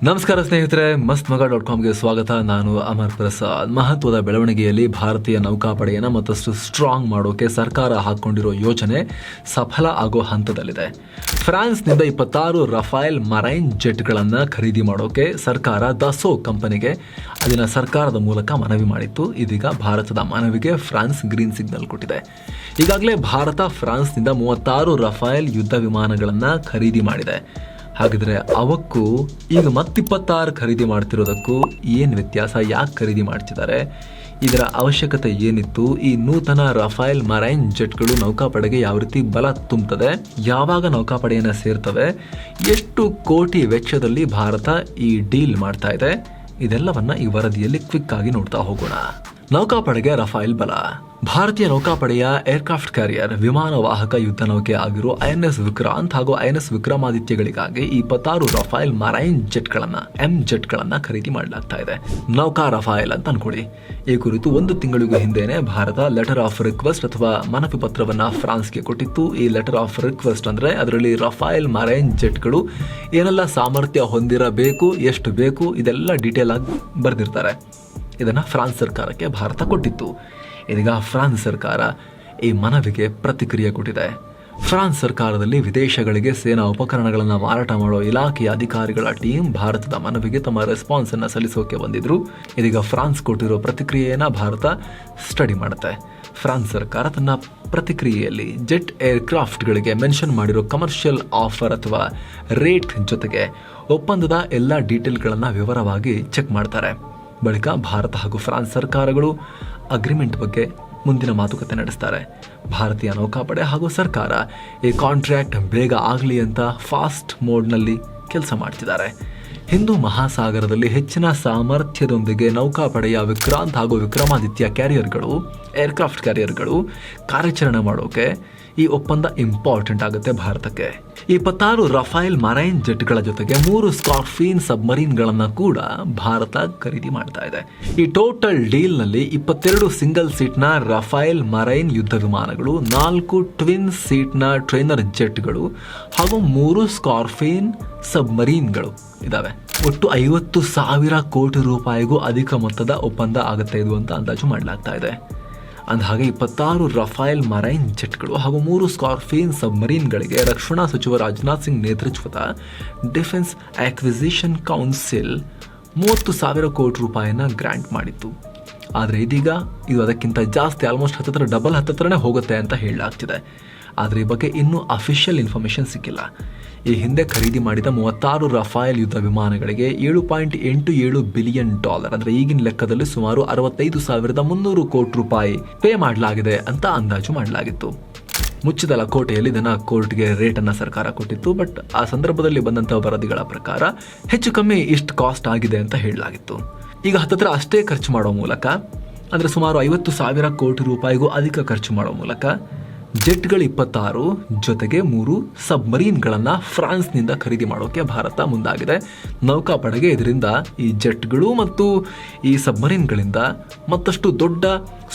ನಮಸ್ಕಾರ ಸ್ನೇಹಿತರೆ, mastmaga.comಗೆ ಸ್ವಾಗತ. ನಾನು ಅಮರ್ ಪ್ರಸಾದ್. ಮಹತ್ವದ ಬೆಳವಣಿಗೆಯಲ್ಲಿ ಭಾರತೀಯ ನೌಕಾಪಡೆಯನ್ನು ಮತ್ತಷ್ಟು ಸ್ಟ್ರಾಂಗ್ ಮಾಡೋಕೆ ಸರ್ಕಾರ ಹಾಕೊಂಡಿರೋ ಯೋಜನೆ ಸಫಲ ಆಗೋ ಹಂತದಲ್ಲಿದೆ. ಫ್ರಾನ್ಸ್ನಿಂದ 26 ರಫೇಲ್ ಮರೈನ್ ಜೆಟ್ಗಳನ್ನು ಖರೀದಿ ಮಾಡೋಕೆ ಸರ್ಕಾರ ದಸೋ ಕಂಪನಿಗೆ ಅಲ್ಲಿನ ಸರ್ಕಾರದ ಮೂಲಕ ಮನವಿ ಮಾಡಿತ್ತು. ಇದೀಗ ಭಾರತದ ಮನವಿಗೆ ಫ್ರಾನ್ಸ್ ಗ್ರೀನ್ ಸಿಗ್ನಲ್ ಕೊಟ್ಟಿದೆ. ಈಗಾಗಲೇ ಭಾರತ ಫ್ರಾನ್ಸ್ನಿಂದ 36 ರಫೇಲ್ ಯುದ್ಧ ವಿಮಾನಗಳನ್ನು ಖರೀದಿ ಮಾಡಿದೆ. ಹಾಗಿದ್ರೆ ಅವಕ್ಕೂ ಈಗ 26 ಖರೀದಿ ಮಾಡ್ತಿರೋದಕ್ಕೂ ಏನು ವ್ಯತ್ಯಾಸ? ಯಾಕೆ ಖರೀದಿ ಮಾಡ್ತಿದ್ದಾರೆ? ಇದರ ಅವಶ್ಯಕತೆ ಏನಿತ್ತು? ಈ ನೂತನ ರಫೇಲ್ ಮರೈನ್ ಜೆಟ್ಗಳು ನೌಕಾಪಡೆಗೆ ಯಾವ ರೀತಿ ಬಲ ತುಂಬುತ್ತದೆ? ಯಾವಾಗ ನೌಕಾಪಡೆಯನ್ನು ಸೇರ್ತವೆ? ಎಷ್ಟು ಕೋಟಿ ವೆಚ್ಚದಲ್ಲಿ ಭಾರತ ಈ ಡೀಲ್ ಮಾಡ್ತಾ ಇದೆ? ಇದೆಲ್ಲವನ್ನ ಈ ವರದಿಯಲ್ಲಿ ಕ್ವಿಕ್ ಆಗಿ ನೋಡ್ತಾ ಹೋಗೋಣ. ನೌಕಾಪಡೆಗೆ ರಫೇಲ್ ಬಲ. ಭಾರತೀಯ ನೌಕಾಪಡೆಯ ಏರ್ಕ್ರಾಫ್ಟ್ ಕ್ಯಾರಿಯರ್ ವಿಮಾನ ವಾಹಕ ಯುದ್ಧ ನೌಕೆ ಆಗಿರೋ INS ವಿಕ್ರಾಂತ್ ಹಾಗೂ INS ವಿಕ್ರಮಾದಿತ್ಯಗಳಿಗಾಗಿ 26 ರಫೇಲ್ ಮರೈನ್ ಜೆಟ್ಗಳನ್ನ ಜೆಟ್ಗಳನ್ನ ಖರೀದಿ ಮಾಡಲಾಗ್ತಾ ಇದೆ. ನೌಕಾ ರಫೇಲ್ ಅಂತ ಅನ್ಕೊಳ್ಳಿ. ಈ ಕುರಿತು 1 ತಿಂಗಳಿಗೂ ಹಿಂದೆನೆ ಭಾರತ ಲೆಟರ್ ಆಫ್ ರಿಕ್ವೆಸ್ಟ್ ಅಥವಾ ಮನವಿ ಪತ್ರವನ್ನ ಫ್ರಾನ್ಸ್ಗೆ ಕೊಟ್ಟಿತ್ತು. ಈ ಲೆಟರ್ ಆಫ್ ರಿಕ್ವೆಸ್ಟ್ ಅಂದ್ರೆ ಅದರಲ್ಲಿ ರಫೇಲ್ ಮರೈನ್ ಜೆಟ್ಗಳು ಏನೆಲ್ಲ ಸಾಮರ್ಥ್ಯ ಹೊಂದಿರಬೇಕು, ಎಷ್ಟು ಬೇಕು, ಇದೆಲ್ಲ ಡೀಟೇಲ್ ಆಗಿ ಬರೆದಿರ್ತಾರೆ. ಇದನ್ನ ಫ್ರಾನ್ಸ್ ಸರ್ಕಾರಕ್ಕೆ ಭಾರತ ಕೊಟ್ಟಿತ್ತು. ಇದೀಗ ಫ್ರಾನ್ಸ್ ಸರ್ಕಾರ ಈ ಮನವಿಗೆ ಪ್ರತಿಕ್ರಿಯೆ ಕೊಟ್ಟಿದೆ. ಫ್ರಾನ್ಸ್ ಸರ್ಕಾರದಲ್ಲಿ ವಿದೇಶಗಳಿಗೆ ಸೇನಾ ಉಪಕರಣಗಳನ್ನು ಮಾರಾಟ ಮಾಡೋ ಇಲಾಖೆಯ ಅಧಿಕಾರಿಗಳ ಟೀಮ್ ಭಾರತದ ಮನವಿಗೆ ತಮ್ಮ ರೆಸ್ಪಾನ್ಸ್ ಅನ್ನು ಸಲ್ಲಿಸೋಕೆ ಬಂದಿದ್ರು. ಇದೀಗ ಫ್ರಾನ್ಸ್ ಕೊಟ್ಟಿರೋ ಪ್ರತಿಕ್ರಿಯೆಯನ್ನು ಭಾರತ ಸ್ಟಡಿ ಮಾಡುತ್ತೆ. ಫ್ರಾನ್ಸ್ ಸರ್ಕಾರ ತನ್ನ ಪ್ರತಿಕ್ರಿಯೆಯಲ್ಲಿ ಜೆಟ್ ಏರ್ಕ್ರಾಫ್ಟ್ಗಳಿಗೆ ಮೆನ್ಷನ್ ಮಾಡಿರೋ ಕಮರ್ಷಿಯಲ್ ಆಫರ್ ಅಥವಾ ರೇಟ್ ಜೊತೆಗೆ ಒಪ್ಪಂದದ ಎಲ್ಲ ಡೀಟೇಲ್ಗಳನ್ನು ವಿವರವಾಗಿ ಚೆಕ್ ಮಾಡ್ತಾರೆ. ಬಳಿಕ ಭಾರತ ಹಾಗೂ ಫ್ರಾನ್ಸ್ ಸರ್ಕಾರಗಳು ಅಗ್ರಿಮೆಂಟ್ ಬಗ್ಗೆ ಮುಂದಿನ ಮಾತುಕತೆ ನಡೆಸ್ತಾರೆ. ಭಾರತೀಯ ನೌಕಾಪಡೆ ಹಾಗೂ ಸರ್ಕಾರ ಈ ಕಾಂಟ್ರಾಕ್ಟ್ ಬೇಗ ಆಗಲಿ ಅಂತ ಫಾಸ್ಟ್ ಮೋಡ್ನಲ್ಲಿ ಕೆಲಸ ಮಾಡ್ತಿದ್ದಾರೆ. ಹಿಂದೂ ಮಹಾಸಾಗರದಲ್ಲಿ ಹೆಚ್ಚಿನ ಸಾಮರ್ಥ್ಯದೊಂದಿಗೆ ನೌಕಾಪಡೆಯ ವಿಕ್ರಾಂತ್ ಹಾಗೂ ವಿಕ್ರಮಾದಿತ್ಯ ಏರ್ಕ್ರಾಫ್ಟ್ ಕ್ಯಾರಿಯರ್ಗಳು ಕಾರ್ಯಾಚರಣೆ ಮಾಡೋಕೆ ಈ ಒಪ್ಪಂದ ಇಂಪಾರ್ಟೆಂಟ್ ಆಗುತ್ತೆ ಭಾರತಕ್ಕೆ. 26 ರಫೇಲ್ ಮರೈನ್ ಜೆಟ್ಗಳ ಜೊತೆಗೆ 3 ಸ್ಕಾರ್ಫೀನ್ ಸಬ್ಮರೀನ್ಗಳನ್ನು ಕೂಡ ಭಾರತ ಖರೀದಿ ಮಾಡ್ತಾ ಇದೆ. ಈ ಟೋಟಲ್ ಡೀಲ್ನಲ್ಲಿ 22 ಸಿಂಗಲ್ ಸೀಟ್ನ ರಫೇಲ್ ಮರೈನ್ ಯುದ್ಧ ವಿಮಾನಗಳು, 4 ಟ್ವಿನ್ ಸೀಟ್ನ ಟ್ರೈನರ್ ಜೆಟ್ಗಳು ಹಾಗೂ 3 ಸ್ಕಾರ್ಫೀನ್ ಸಬ್ಮರೀನ್ಗಳು ಇದಾವೆ. ಒಟ್ಟು 50,000 ಕೋಟಿ ರೂಪಾಯಿಗೂ ಅಧಿಕ ಮೊತ್ತದ ಒಪ್ಪಂದ ಆಗುತ್ತೆ ಇದು ಅಂತ ಅಂದಾಜು ಮಾಡಲಾಗ್ತಾ ಇದೆ. ಅಂದಹಾಗೆ 26 ರಫೇಲ್ ಮರೈನ್ ಜೆಟ್ಗಳು ಹಾಗೂ 3 ಸ್ಕಾರ್ಫೀನ್ ಸಬ್ಮರೀನ್ಗಳಿಗೆ ರಕ್ಷಣಾ ಸಚಿವ ರಾಜನಾಥ್ ಸಿಂಗ್ ನೇತೃತ್ವದ ಡಿಫೆನ್ಸ್ ಆಕ್ವಿಸಿಷನ್ ಕೌನ್ಸಿಲ್ 30,000 ಕೋಟಿ ರೂಪಾಯಿನ ಗ್ರಾಂಟ್ ಮಾಡಿತ್ತು. ಆದರೆ ಇದೀಗ ಇದು ಅದಕ್ಕಿಂತ ಜಾಸ್ತಿ, ಆಲ್ಮೋಸ್ಟ್ ಡಬಲ್ ಹತ್ತತ್ರನೇ ಹೋಗುತ್ತೆ ಅಂತ ಹೇಳಲಾಗ್ತಿದೆ. ಆದರೆ ಈ ಬಗ್ಗೆ ಇನ್ನೂ ಅಫಿಷಿಯಲ್ ಇನ್ಫಾರ್ಮೇಷನ್ ಸಿಕ್ಕಿಲ್ಲ. ಈ ಹಿಂದೆ ಖರೀದಿ ಮಾಡಿದ 36 ರಫೇಲ್ ಯುದ್ಧ ವಿಮಾನಗಳಿಗೆ $7.87 ಬಿಲಿಯನ್, ಅಂದರೆ ಈಗಿನ ಲೆಕ್ಕದಲ್ಲಿ ಸುಮಾರು 65,300 ಕೋಟಿ ರೂಪಾಯಿ ಪೇ ಮಾಡಲಾಗಿದೆ ಅಂತ ಅಂದಾಜು ಮಾಡಲಾಗಿತ್ತು. ಮುಚ್ಚಿದ ಲಕೋಟೆಯಲ್ಲಿ ಇದನ್ನ ಕೋರ್ಟ್ಗೆ ರೇಟನ್ನು ಸರ್ಕಾರ ಕೊಟ್ಟಿತ್ತು. ಬಟ್ ಆ ಸಂದರ್ಭದಲ್ಲಿ ಬಂದಂತಹ ವರದಿಗಳ ಪ್ರಕಾರ ಹೆಚ್ಚು ಕಮ್ಮಿ ಇಷ್ಟು ಕಾಸ್ಟ್ ಆಗಿದೆ ಅಂತ ಹೇಳಲಾಗಿತ್ತು. ಈಗ ಹತ್ತತ್ರ ಅಷ್ಟೇ ಖರ್ಚು ಮಾಡೋ ಮೂಲಕ, ಅಂದರೆ ಸುಮಾರು 50,000 ಕೋಟಿ ರೂಪಾಯಿಗೂ ಅಧಿಕ ಖರ್ಚು ಮಾಡೋ ಮೂಲಕ ಜೆಟ್ಗಳು 26 ಜೊತೆಗೆ 3 ಸಬ್ಮರೀನ್ಗಳನ್ನು ಫ್ರಾನ್ಸ್ನಿಂದ ಖರೀದಿ ಮಾಡೋಕೆ ಭಾರತ ಮುಂದಾಗಿದೆ. ನೌಕಾಪಡೆಗೆ ಇದರಿಂದ ಈ ಜೆಟ್ಗಳು ಮತ್ತು ಈ ಸಬ್ಮರೀನ್ಗಳಿಂದ ಮತ್ತಷ್ಟು ದೊಡ್ಡ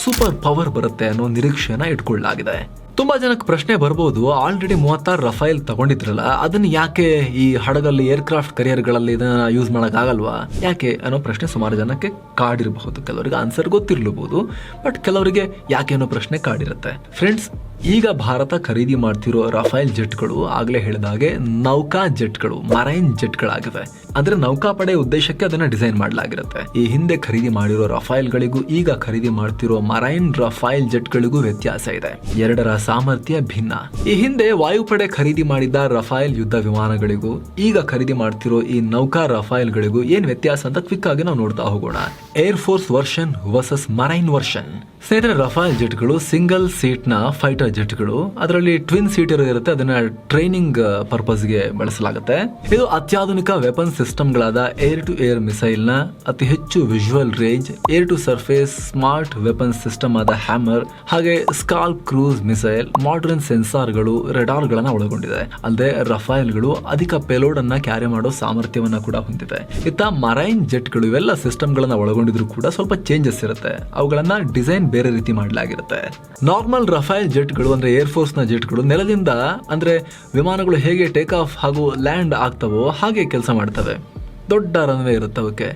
ಸೂಪರ್ ಪವರ್ ಬರುತ್ತೆ ಅನ್ನೋ ನಿರೀಕ್ಷೆಯನ್ನು ಇಟ್ಕೊಳ್ಳಲಾಗಿದೆ. ತುಂಬಾ ಜನಕ್ಕೆ ಪ್ರಶ್ನೆ ಬರ್ಬೋದು, ಆಲ್ರೆಡಿ 36 ರಫೇಲ್ ತಗೊಂಡಿದ್ರಲ್ಲ, ಅದನ್ನ ಯಾಕೆ ಈ ಹಡಗಲ್ಲಿ ಏರ್ಕ್ರಾಫ್ಟ್ ಕರಿಯರ್ಗಳಲ್ಲಿ ಇದನ್ನ ಯೂಸ್ ಮಾಡೋಕ್ಕಾಗಲ್ವಾ, ಯಾಕೆ ಅನ್ನೋ ಪ್ರಶ್ನೆ ಸುಮಾರು ಜನಕ್ಕೆ ಕಾಡಿರಬಹುದು. ಕೆಲವರಿಗೆ ಆನ್ಸರ್ ಗೊತ್ತಿರಬಹುದು, ಬಟ್ ಕೆಲವರಿಗೆ ಯಾಕೆ ಅನ್ನೋ ಪ್ರಶ್ನೆ ಕಾಡಿರುತ್ತೆ. ಫ್ರೆಂಡ್ಸ್, ಈಗ ಭಾರತ ಖರೀದಿ ಮಾಡ್ತಿರೋ ರಫೇಲ್ ಜೆಟ್ಗಳು ಆಗಲೇ ಹೇಳಿದಾಗೆ ನೌಕಾ ಜೆಟ್ಗಳು, ಮರೈನ್ ಜೆಟ್ಗಳಾಗಿವೆ. ಅಂದ್ರೆ ನೌಕಾಪಡೆ ಉದ್ದೇಶಕ್ಕೆ ಅದನ್ನ ಡಿಸೈನ್ ಮಾಡಲಾಗಿರುತ್ತೆ. ಈ ಹಿಂದೆ ಖರೀದಿ ಮಾಡಿರೋ ರಫೇಲ್ಗಳಿಗೂ ಈಗ ಖರೀದಿ ಮಾಡ್ತಿರೋ ಮರೈನ್ ರಫೇಲ್ ಜೆಟ್ಗಳಿಗೂ ವ್ಯತ್ಯಾಸ ಇದೆ. ಎರಡರ ಸಾಮರ್ಥ್ಯ ಭಿನ್ನ. ಈ ಹಿಂದೆ ವಾಯುಪಡೆ ಖರೀದಿ ಮಾಡಿದ ರಫೇಲ್ ಯುದ್ಧ ವಿಮಾನಗಳಿಗೂ ಈಗ ಖರೀದಿ ಮಾಡ್ತಿರೋ ಈ ನೌಕಾ ರಫೇಲ್ಗಳಿಗೂ ಏನ್ ವ್ಯತ್ಯಾಸ ಅಂತ ಕ್ವಿಕ್ ಆಗಿ ನಾವು ನೋಡ್ತಾ ಹೋಗೋಣ. Air force version versus marine version. ಸ್ನೇಹಿತರೆ, ರಫೇಲ್ ಜೆಟ್ಗಳು ಸಿಂಗಲ್ ಸೀಟ್ ನ ಫೈಟರ್ ಜೆಟ್ಗಳು. ಅದರಲ್ಲಿ ಟ್ವಿನ್ ಸೀಟರ್ ಇರುತ್ತೆ, ಅದನ್ನ ಟ್ರೈನಿಂಗ್ ಪರ್ಪಸ್ಗೆ ಬಳಸಲಾಗುತ್ತೆ. ಇದು ಅತ್ಯಾಧುನಿಕ ವೆಪನ್ ಸಿಸ್ಟಮ್ಗಳಾದ ಏರ್ ಟು ಏರ್ ಮಿಸೈಲ್ ನ ಅತಿ ಹೆಚ್ಚು visual range, air to surface smart weapon system ಆದ ಹ್ಯಾಮರ್, ಹಾಗೆ ಸ್ಕಾಲ್ಪ್ ಕ್ರೂಸ್ ಮಿಸೈಲ್, ಮಾಡರ್ನ್ ಸೆನ್ಸಾರ್ಗಳು, ರೆಡಾರ್ ಗಳನ್ನ ಒಳಗೊಂಡಿದೆ. ಅಲ್ಲದೆ ರಫೇಲ್ಗಳು ಅಧಿಕ ಪೇಲೋಡ್ ಅನ್ನ ಕ್ಯಾರಿ ಮಾಡೋ ಸಾಮರ್ಥ್ಯವನ್ನ ಕೂಡ ಹೊಂದಿದೆ. ಇತ್ತ ಮರೈನ್ ಜೆಟ್ಗಳು ಇವೆಲ್ಲ ಸಿಸ್ಟಮ್ ಗಳನ್ನ ಒಳಗೊಂಡಿದ್ರು ಕೂಡ ಸ್ವಲ್ಪ ಚೇಂಜಸ್ ಇರುತ್ತೆ. ಅವುಗಳನ್ನ ಡಿಸೈನ್ ಬೇರೆ ರೀತಿ ಮಾಡಲಾಗಿರುತ್ತೆ. ನಾರ್ಮಲ್ ರಫೇಲ್ ಜೆಟ್ಗಳು ಅಂದ್ರೆ ಏರ್ ಫೋರ್ಸ್ ನ ಜೆಟ್ಗಳು ನೆಲದಿಂದ, ಅಂದ್ರೆ ವಿಮಾನಗಳು ಹೇಗೆ ಟೇಕ್ ಆಫ್ ಹಾಗೂ ಲ್ಯಾಂಡ್ ಆಗ್ತವೋ ಹಾಗೆ ಕೆಲಸ ಮಾಡ್ತವೆ. ದೊಡ್ಡ ರನ್ವೇ ಇರುತ್ತೆ ಅವಕ್ಕೆ.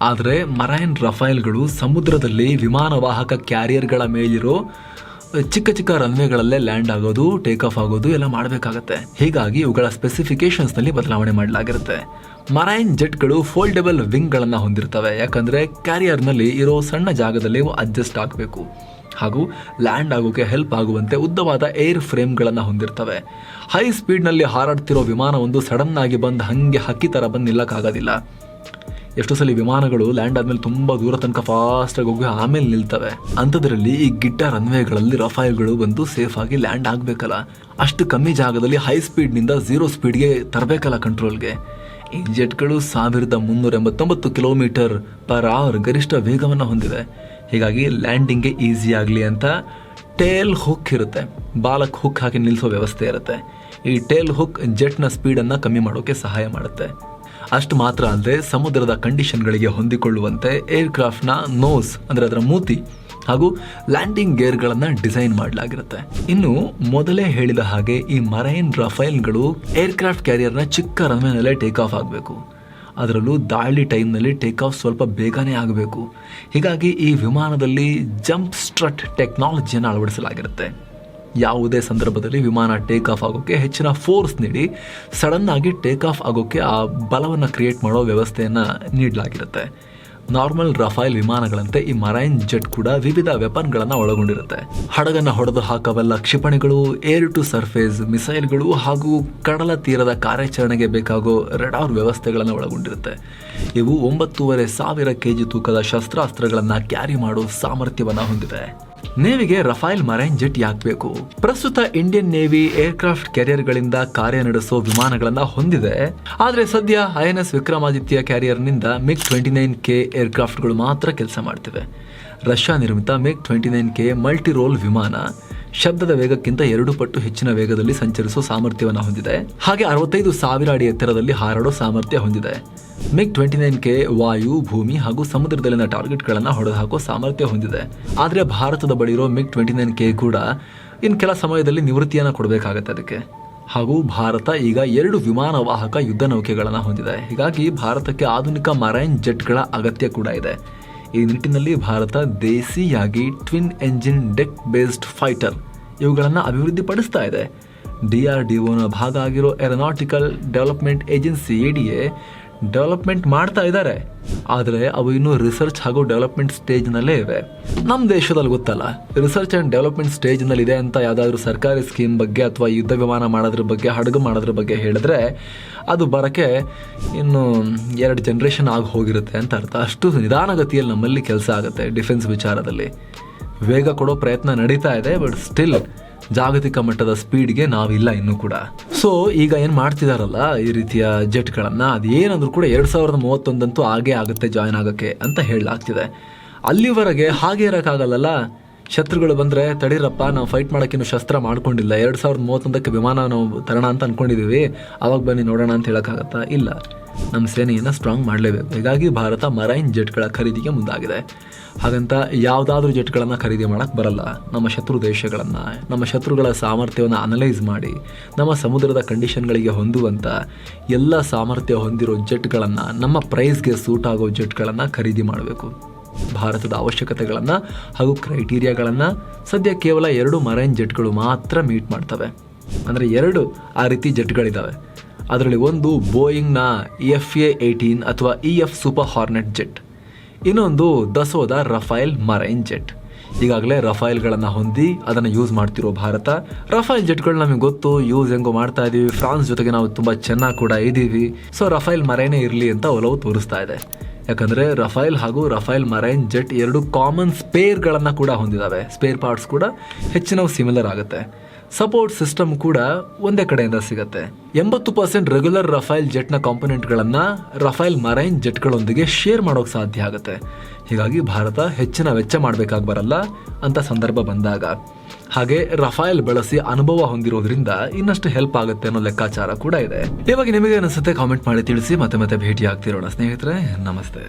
ಆದರೆ ಮರೈನ್ ರಫೈಲ್ಗಳು ಸಮುದ್ರದಲ್ಲಿ ವಿಮಾನವಾಹಕ ಕ್ಯಾರಿಯರ್ಗಳ ಮೇಲಿರೋ ಚಿಕ್ಕ ಚಿಕ್ಕ ರನ್ವೇಗಳಲ್ಲೇ ಲ್ಯಾಂಡ್ ಆಗೋದು, ಟೇಕ್ ಆಫ್ ಆಗೋದು ಎಲ್ಲ ಮಾಡಬೇಕಾಗತ್ತೆ. ಹೀಗಾಗಿ ಇವುಗಳ ಸ್ಪೆಸಿಫಿಕೇಶನ್ಸ್ನಲ್ಲಿ ಬದಲಾವಣೆ ಮಾಡಲಾಗಿರುತ್ತೆ. ಮರೈನ್ ಜೆಟ್ಗಳು ಫೋಲ್ಡೆಬಲ್ ವಿಂಗ್ಗಳನ್ನು ಹೊಂದಿರ್ತವೆ, ಯಾಕಂದರೆ ಕ್ಯಾರಿಯರ್ನಲ್ಲಿ ಇರೋ ಸಣ್ಣ ಜಾಗದಲ್ಲಿ ಅಡ್ಜಸ್ಟ್ ಆಗಬೇಕು ಹಾಗೂ ಲ್ಯಾಂಡ್ ಆಗೋಕೆ ಹೆಲ್ಪ್ ಆಗುವಂತೆ ಉದ್ದವಾದ ಏರ್ ಫ್ರೇಮ್ಗಳನ್ನು ಹೊಂದಿರ್ತವೆ. ಹೈ ಸ್ಪೀಡ್ನಲ್ಲಿ ಹಾರಾಡ್ತಿರೋ ವಿಮಾನವೊಂದು ಸಡನ್ ಆಗಿ ಬಂದು ಹಾಗೆ ಹಕ್ಕಿ ಥರ ಬಂದು ನಿಲ್ಲಕ್ಕಾಗೋದಿಲ್ಲ. ಎಷ್ಟೋ ಸಲ ವಿಮಾನಗಳು ಲ್ಯಾಂಡ್ ಆದಮೇಲೆ ತುಂಬ ದೂರ ತನಕ ಫಾಸ್ಟಾಗಿ ಹೋಗಿ ಆಮೇಲೆ ನಿಲ್ತವೆ. ಅಂಥದ್ರಲ್ಲಿ ಈ ಗಿಡ್ಡ ರನ್ವೇಗಳಲ್ಲಿ ರಫೈಲ್ಗಳು ಬಂದು ಸೇಫ್ ಆಗಿ ಲ್ಯಾಂಡ್ ಆಗಬೇಕಲ್ಲ, ಅಷ್ಟು ಕಮ್ಮಿ ಜಾಗದಲ್ಲಿ ಹೈ ಸ್ಪೀಡ್ನಿಂದ 0 ಸ್ಪೀಡ್ಗೆ ತರಬೇಕಲ್ಲ ಕಂಟ್ರೋಲ್ಗೆ. ಈ ಜೆಟ್ಗಳು 1389 ಕಿಲೋಮೀಟರ್ ಪರ್ ಅವರ್ ಗರಿಷ್ಠ ವೇಗವನ್ನು ಹೊಂದಿವೆ. ಹೀಗಾಗಿ ಲ್ಯಾಂಡಿಂಗ್ಗೆ ಈಸಿ ಆಗಲಿ ಅಂತ ಟೇಲ್ ಹುಕ್ ಇರುತ್ತೆ, ಬಾಲಕ್ಕೆ ಹುಕ್ ಹಾಕಿ ನಿಲ್ಲಿಸೋ ವ್ಯವಸ್ಥೆ ಇರುತ್ತೆ. ಈ ಟೇಲ್ ಹುಕ್ ಜೆಟ್ನ ಸ್ಪೀಡನ್ನು ಕಮ್ಮಿ ಮಾಡೋಕ್ಕೆ ಸಹಾಯ ಮಾಡುತ್ತೆ. ಅಷ್ಟು ಮಾತ್ರ ಅಲ್ಲದೆ ಸಮುದ್ರದ ಕಂಡೀಷನ್ಗಳಿಗೆ ಹೊಂದಿಕೊಳ್ಳುವಂತೆ ಏರ್ಕ್ರಾಫ್ಟ್ನ ನೋಸ್ ಅಂದರೆ ಅದರ ಮೂತಿ ಹಾಗೂ ಲ್ಯಾಂಡಿಂಗ್ ಗೇರ್ಗಳನ್ನು ಡಿಸೈನ್ ಮಾಡಲಾಗಿರುತ್ತೆ. ಇನ್ನು ಮೊದಲೇ ಹೇಳಿದ ಹಾಗೆ ಈ ಮರೈನ್ ರಫೈಲ್ಗಳು ಏರ್ಕ್ರಾಫ್ಟ್ ಕ್ಯಾರಿಯರ್ನ ಚಿಕ್ಕ ರನ್ವೇನಲ್ಲೇ ಟೇಕ್ ಆಫ್ ಆಗಬೇಕು. ಅದರಲ್ಲೂ ದಾಳಿ ಟೈಮ್ನಲ್ಲಿ ಟೇಕ್ ಆಫ್ ಸ್ವಲ್ಪ ಬೇಗನೆ ಆಗಬೇಕು. ಹೀಗಾಗಿ ಈ ವಿಮಾನದಲ್ಲಿ ಜಂಪ್ ಸ್ಟ್ರಟ್ ಟೆಕ್ನಾಲಜಿಯನ್ನು ಅಳವಡಿಸಲಾಗಿರುತ್ತೆ. ಯಾವುದೇ ಸಂದರ್ಭದಲ್ಲಿ ವಿಮಾನ ಟೇಕ್ ಆಫ್ ಆಗೋಕ್ಕೆ ಹೆಚ್ಚಿನ ಫೋರ್ಸ್ ನೀಡಿ ಸಡನ್ ಆಗಿ ಟೇಕ್ ಆಫ್ ಆಗೋಕ್ಕೆ ಆ ಬಲವನ್ನು ಕ್ರಿಯೇಟ್ ಮಾಡೋ ವ್ಯವಸ್ಥೆಯನ್ನು ನೀಡಲಾಗಿರುತ್ತೆ. ನಾರ್ಮಲ್ ರಫೈಲ್ ವಿಮಾನಗಳಂತೆ ಈ ಮರೈನ್ ಜೆಟ್ ಕೂಡ ವಿವಿಧ ವೆಪನ್ಗಳನ್ನು ಒಳಗೊಂಡಿರುತ್ತೆ. ಹಡಗನ್ನು ಹೊಡೆದು ಹಾಕಬಲ್ಲ ಕ್ಷಿಪಣಿಗಳು, ಏರ್ ಟು ಸರ್ಫೇಸ್ ಮಿಸೈಲ್ಗಳು ಹಾಗೂ ಕಡಲ ತೀರದ ಕಾರ್ಯಾಚರಣೆಗೆ ಬೇಕಾಗೋ ರೆಡಾರ್ ವ್ಯವಸ್ಥೆಗಳನ್ನು ಒಳಗೊಂಡಿರುತ್ತೆ. ಇವು 9,500 kg ತೂಕದ ಶಸ್ತ್ರಾಸ್ತ್ರಗಳನ್ನು ಕ್ಯಾರಿ ಮಾಡೋ ಸಾಮರ್ಥ್ಯವನ್ನು ಹೊಂದಿವೆ. ನೇವಿಗೆ ರಫೈಲ್ ಮರೈನ್ ಜೆಟ್ ಯಾಕೆ ಬೇಕು? ಪ್ರಸ್ತುತ ಇಂಡಿಯನ್ ನೇವಿ ಏರ್ಕ್ರಾಫ್ಟ್ ಕ್ಯಾರಿಯರ್ಗಳಿಂದ ಕಾರ್ಯನಡೆಸೋ ವಿಮಾನಗಳನ್ನು ಹೊಂದಿದೆ. ಆದರೆ ಸದ್ಯ INS ವಿಕ್ರಮಾದಿತ್ಯ ಕ್ಯಾರಿಯರ್ನಿಂದ MiG-29K ಏರ್ಕ್ರಾಫ್ಟ್ಗಳು ಮಾತ್ರ ಕೆಲಸ ಮಾಡ್ತಿವೆ. ರಷ್ಯಾ ನಿರ್ಮಿತ MiG-29K ಮಲ್ಟಿ ರೋಲ್ ವಿಮಾನ ಶಬ್ದದ ವೇಗಕ್ಕಿಂತ 2 ಪಟ್ಟು ಹೆಚ್ಚಿನ ವೇಗದಲ್ಲಿ ಸಂಚರಿಸೋ ಸಾಮರ್ಥ್ಯವನ್ನು ಹೊಂದಿದೆ. ಹಾಗೆ 65,000 ಅಡಿ ಎತ್ತರದಲ್ಲಿ ಹಾರಾಡೋ ಸಾಮರ್ಥ್ಯ ಹೊಂದಿದೆ. MiG-29K ವಾಯು, ಭೂಮಿ ಹಾಗೂ ಸಮುದ್ರದಲ್ಲಿನ ಟಾರ್ಗೆಟ್ಗಳನ್ನು ಹೊಡೆದು ಹಾಕೋ ಸಾಮರ್ಥ್ಯ ಹೊಂದಿದೆ. ಆದರೆ ಭಾರತದ ಬಳಿ ಇರೋ MiG-29K ಕೂಡ ಇನ್ನು ಕೆಲ ಸಮಯದಲ್ಲಿ ನಿವೃತ್ತಿಯನ್ನು ಕೊಡಬೇಕಾಗತ್ತೆ ಅದಕ್ಕೆ. ಹಾಗೂ ಭಾರತ ಈಗ 2 ವಿಮಾನವಾಹಕ ಯುದ್ಧ ನೌಕೆಗಳನ್ನು ಹೊಂದಿದೆ. ಹೀಗಾಗಿ ಭಾರತಕ್ಕೆ ಆಧುನಿಕ ಮರೈನ್ ಜೆಟ್ಗಳ ಅಗತ್ಯ ಕೂಡ ಇದೆ. ಈ ನಿಟ್ಟಿನಲ್ಲಿ ಭಾರತ ದೇಸಿಯಾಗಿ twin engine deck based fighter ಇವುಗಳನ್ನು ಅಭಿವೃದ್ಧಿಪಡಿಸ್ತಾ ಇದೆ. DRDOನ ಭಾಗ ಆಗಿರೋ aeronautical development agency ADA development ಮಾಡ್ತಾ ಇದ್ದಾರೆ. ಆದರೆ ಅವು ಇನ್ನೂ ರಿಸರ್ಚ್ ಹಾಗೂ ಡೆವಲಪ್ಮೆಂಟ್ ಸ್ಟೇಜ್ನಲ್ಲೇ ಇವೆ. ನಮ್ಮ ದೇಶದಲ್ಲಿ ಗೊತ್ತಲ್ಲ, ರಿಸರ್ಚ್ ಆ್ಯಂಡ್ ಡೆವಲಪ್ಮೆಂಟ್ ಸ್ಟೇಜ್ನಲ್ಲಿ ಇದೆ ಅಂತ ಯಾವುದಾದ್ರೂ ಸರ್ಕಾರಿ ಸ್ಕೀಮ್ ಬಗ್ಗೆ ಅಥವಾ ಯುದ್ಧ ವಿಮಾನ ಮಾಡೋದ್ರ ಬಗ್ಗೆ, ಹಡಗು ಮಾಡೋದ್ರ ಬಗ್ಗೆ ಹೇಳಿದ್ರೆ ಅದು ಬರೋಕ್ಕೆ ಇನ್ನು 2 ಜನರೇಷನ್ ಆಗಿ ಹೋಗಿರುತ್ತೆ ಅಂತ ಅರ್ಥ. ಅಷ್ಟು ನಿಧಾನಗತಿಯಲ್ಲಿ ನಮ್ಮಲ್ಲಿ ಕೆಲಸ ಆಗುತ್ತೆ. ಡಿಫೆನ್ಸ್ ವಿಚಾರದಲ್ಲಿ ವೇಗ ಕೊಡೋ ಪ್ರಯತ್ನ ನಡೀತಾ ಇದೆ, ಬಟ್ ಸ್ಟಿಲ್ ಜಾಗತಿಕ ಮಟ್ಟದ ಸ್ಪೀಡ್ಗೆ ನಾವಿಲ್ಲ ಇನ್ನೂ ಕೂಡ. ಸೊ ಈಗ ಏನು ಮಾಡ್ತಿದಾರಲ್ಲ ಈ ರೀತಿಯ ಜೆಟ್ಗಳನ್ನು, ಅದು ಏನಂದ್ರೂ ಕೂಡ 2031 ಆಗೇ ಆಗುತ್ತೆ ಜಾಯ್ನ್ ಆಗೋಕ್ಕೆ ಅಂತ ಹೇಳಲಾಗ್ತಿದೆ. ಅಲ್ಲಿವರೆಗೆ ಹಾಗೆ ಇರೋಕ್ಕಾಗಲ್ಲ. ಶತ್ರುಗಳು ಬಂದರೆ ತಡೀರಪ್ಪ, ನಾವು ಫೈಟ್ ಮಾಡೋಕ್ಕಿನ್ನು ಶಸ್ತ್ರ ಮಾಡ್ಕೊಂಡಿಲ್ಲ, 2031 ವಿಮಾನ ನಾವು ತರೋಣ ಅಂತ ಅಂದ್ಕೊಂಡಿದ್ದೀವಿ, ಅವಾಗ ಬನ್ನಿ ನೋಡೋಣ ಅಂತ ಹೇಳೋಕ್ಕಾಗತ್ತಾ? ಇಲ್ಲ, ನಮ್ಮ ಸೇನೆಯನ್ನು ಸ್ಟ್ರಾಂಗ್ ಮಾಡಲೇಬೇಕು. ಹೀಗಾಗಿ ಭಾರತ ಮರೈನ್ ಜೆಟ್ಗಳ ಖರೀದಿಗೆ ಮುಂದಾಗಿದೆ. ಹಾಗಂತ ಯಾವುದಾದ್ರೂ ಜೆಟ್ಗಳನ್ನು ಖರೀದಿ ಮಾಡೋಕ್ಕೆ ಬರಲ್ಲ. ನಮ್ಮ ಶತ್ರು ದೇಶಗಳನ್ನು, ನಮ್ಮ ಶತ್ರುಗಳ ಸಾಮರ್ಥ್ಯವನ್ನು ಅನಲೈಸ್ ಮಾಡಿ ನಮ್ಮ ಸಮುದ್ರದ ಕಂಡೀಷನ್ಗಳಿಗೆ ಹೊಂದುವಂಥ ಎಲ್ಲ ಸಾಮರ್ಥ್ಯ ಹೊಂದಿರೋ ಜೆಟ್ಗಳನ್ನು, ನಮ್ಮ ಪ್ರೈಸ್ಗೆ ಸೂಟ್ ಆಗೋ ಜೆಟ್ಗಳನ್ನು ಖರೀದಿ ಮಾಡಬೇಕು. ಭಾರತದ ಅವಶ್ಯಕತೆಗಳನ್ನು ಹಾಗೂ ಕ್ರೈಟೀರಿಯಾಗಳನ್ನು ಸದ್ಯ ಕೇವಲ 2 ಮರೈನ್ ಜೆಟ್ಗಳು ಮಾತ್ರ ಮೀಟ್ ಮಾಡ್ತವೆ. ಅಂದರೆ 2 ಆ ರೀತಿ ಜೆಟ್ಗಳಿದ್ದಾವೆ. ಅದರಲ್ಲಿ ಒಂದು ಬೋಯಿಂಗ್ನ FA-18 ಅಥವಾ EF ಸೂಪರ್ ಹಾರ್ನೆಟ್ ಜೆಟ್, ಇನ್ನೊಂದು ದಸೋದ ರಫೈಲ್ ಮರೈನ್ ಜೆಟ್. ಈಗಾಗಲೇ ರಫೈಲ್ಗಳನ್ನು ಹೊಂದಿ ಅದನ್ನು ಯೂಸ್ ಮಾಡ್ತಿರೋ ಭಾರತ, ರಫೈಲ್ ಜೆಟ್ಗಳು ನಮಗೆ ಗೊತ್ತು, ಯೂಸ್ ಹೆಂಗೋ ಮಾಡ್ತಾ ಇದ್ದೀವಿ, ಫ್ರಾನ್ಸ್ ಜೊತೆಗೆ ನಾವು ತುಂಬ ಚೆನ್ನಾಗಿ ಕೂಡ ಇದ್ದೀವಿ, ಸೊ ರಫೈಲ್ ಮರೈನೇ ಇರಲಿ ಅಂತ ಒಲವು ತೋರಿಸ್ತಾ ಇದೆ. ಯಾಕಂದರೆ ರಫೈಲ್ ಹಾಗೂ ರಫೈಲ್ ಮರೈನ್ ಜೆಟ್ 2 ಕಾಮನ್ ಸ್ಪೇರ್ಗಳನ್ನು ಕೂಡ ಹೊಂದಿದ್ದಾವೆ. ಸ್ಪೇರ್ ಪಾರ್ಟ್ಸ್ ಕೂಡ ಹೆಚ್ಚಿನವು ಸಿಮಿಲರ್ ಆಗುತ್ತೆ. ಸಪೋರ್ಟ್ ಸಿಸ್ಟಮ್ ಕೂಡ ಒಂದೇ ಕಡೆಯಿಂದ ಸಿಗುತ್ತೆ. 80% ರೆಗ್ಯುಲರ್ ರಫೈಲ್ ಜೆಟ್ನ ಕಾಂಪೊನೆಂಟ್ಗಳನ್ನು ರಫೈಲ್ ಮರೈನ್ ಜೆಟ್ಗಳೊಂದಿಗೆ ಶೇರ್ ಮಾಡೋಕೆ ಸಾಧ್ಯ ಆಗುತ್ತೆ. ಹೀಗಾಗಿ ಭಾರತ ಹೆಚ್ಚಿನ ವೆಚ್ಚ ಮಾಡಬೇಕಾಗಿ ಬರಲ್ಲ ಅಂತ ಸಂದರ್ಭ ಬಂದಾಗ. ಹಾಗೆ ರಫೈಲ್ ಬಳಸಿ ಅನುಭವ ಹೊಂದಿರೋದ್ರಿಂದ ಇನ್ನಷ್ಟು ಹೆಲ್ಪ್ ಆಗುತ್ತೆ ಅನ್ನೋ ಲೆಕ್ಕಾಚಾರ ಕೂಡ ಇದೆ. ಇವಾಗ ನಿಮಗೆ ಅನಿಸುತ್ತೆ ಕಾಮೆಂಟ್ ಮಾಡಿ ತಿಳಿಸಿ. ಮತ್ತೆ ಭೇಟಿ ಆಗ್ತಿರೋಣ ಸ್ನೇಹಿತರೆ. ನಮಸ್ತೆ.